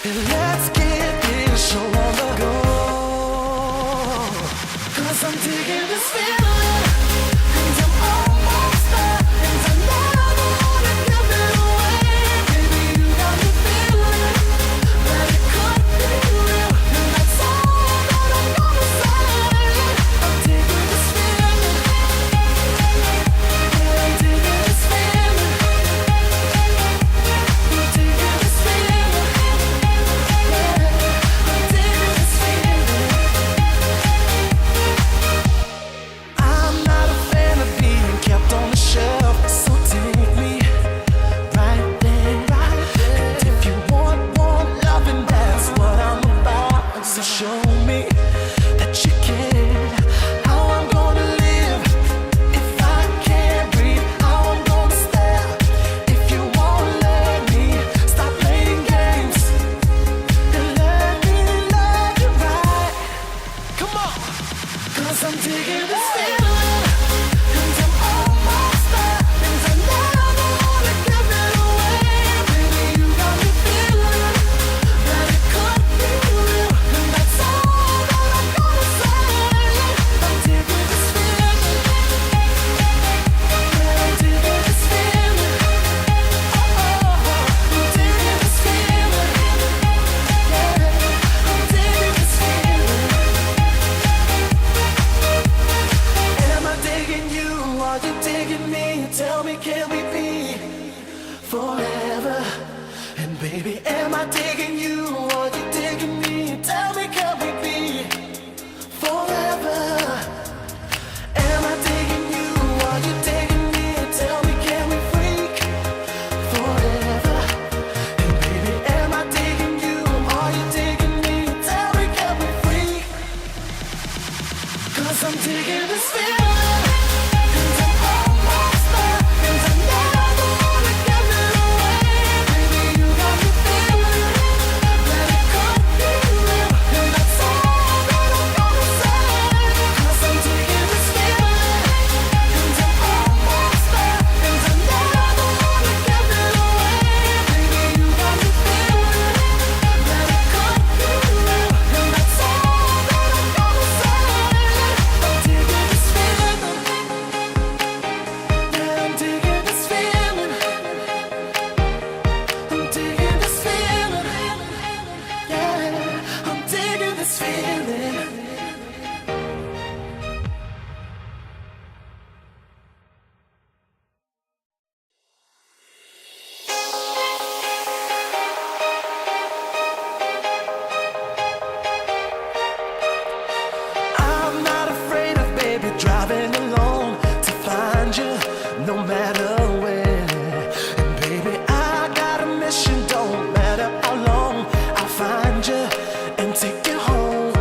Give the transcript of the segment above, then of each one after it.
Let's get this show on the go. 'Cause I'm digging this feeling, and I'm almost there, and I never wanna give it away. Baby, you got me feeling that it could be real, and that's all that I'm gonna say. I'm digging this feeling, yeah, I'm digging this feeling, I'm digging this feeling, yeah, I'm digging this feeling. I'm not a fan of being kept on the shelf, so take me right there. And if you want loving, that's what I'm about. So show me that you care. How I'm gonna live if I can't breathe. How I'm gonna stare if you won't let me. Stop playing games and let me love you right. Come on, 'cause I'm digging this feeling, and I'm almost there, and I never wanna give it away. Baby, you got me feeling that it could be real, and that's all that I'm gonna say. I'm digging this feeling, yeah, I'm digging this feeling. Oh, I'm digging this feeling, yeah, I'm digging this feeling. Am I digging you? Are you digging me? Tell me, can we be forever? And baby, am I digging you? Are you digging me? Tell me, can we be forever? Am I digging you? Are you digging me? Tell me, can we freak forever? And baby, am I digging you? Are you digging me? Tell me, can we freak? 'Cause I'm digging this feeling, and I'm almost there, and I never wanna give it away. Baby, you got me feeling that it could be real, and that's all that I'm gonna say. 'Cause I'm digging this feeling, and I'm almost there, and I never wanna give it away. Baby, you got me feeling that it could be real, and that's all that I'm gonna say. I'm digging this feeling, yeah, I'm digging this feeling, I'm digging this feeling, yeah, I'm digging this feeling. I'm not afraid of baby driving alone to find you, no matter where. And baby, I got a mission, don't matter how long. I'll find you and take you home.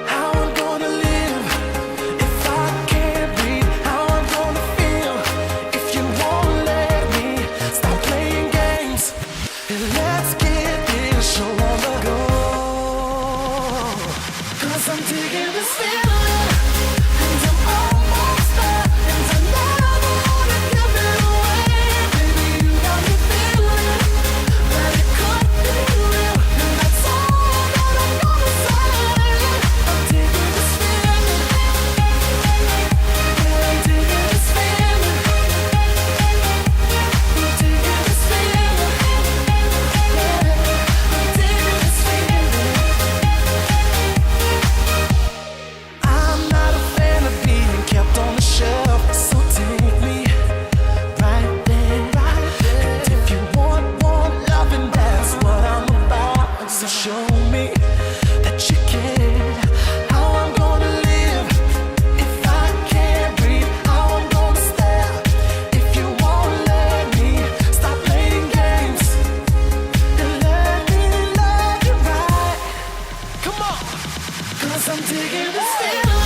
How I'm gonna live if I can't breathe. How I'm gonna feel if you won't let me. Stop playing games and let's get this show on the go. 'Cause I'm digging this feeling, and I'm almost there, and I never wanna give it away. Baby, you got me feeling that it could be real, and that's all that I'm gonna say. I'm digging this feeling, yeah, I'm digging this feeling, I'm digging this feeling, yeah, I'm digging this feeling. I'm not a fan of being kept on the shelf, so take me right there. And if you want loving, that's what I'm about. So show me that you care. How I'm gonna live if I can't breathe. How I'm gonna stare if you won't let me. Stop playing games and let me love you right. Come on, 'cause I'm digging this feeling.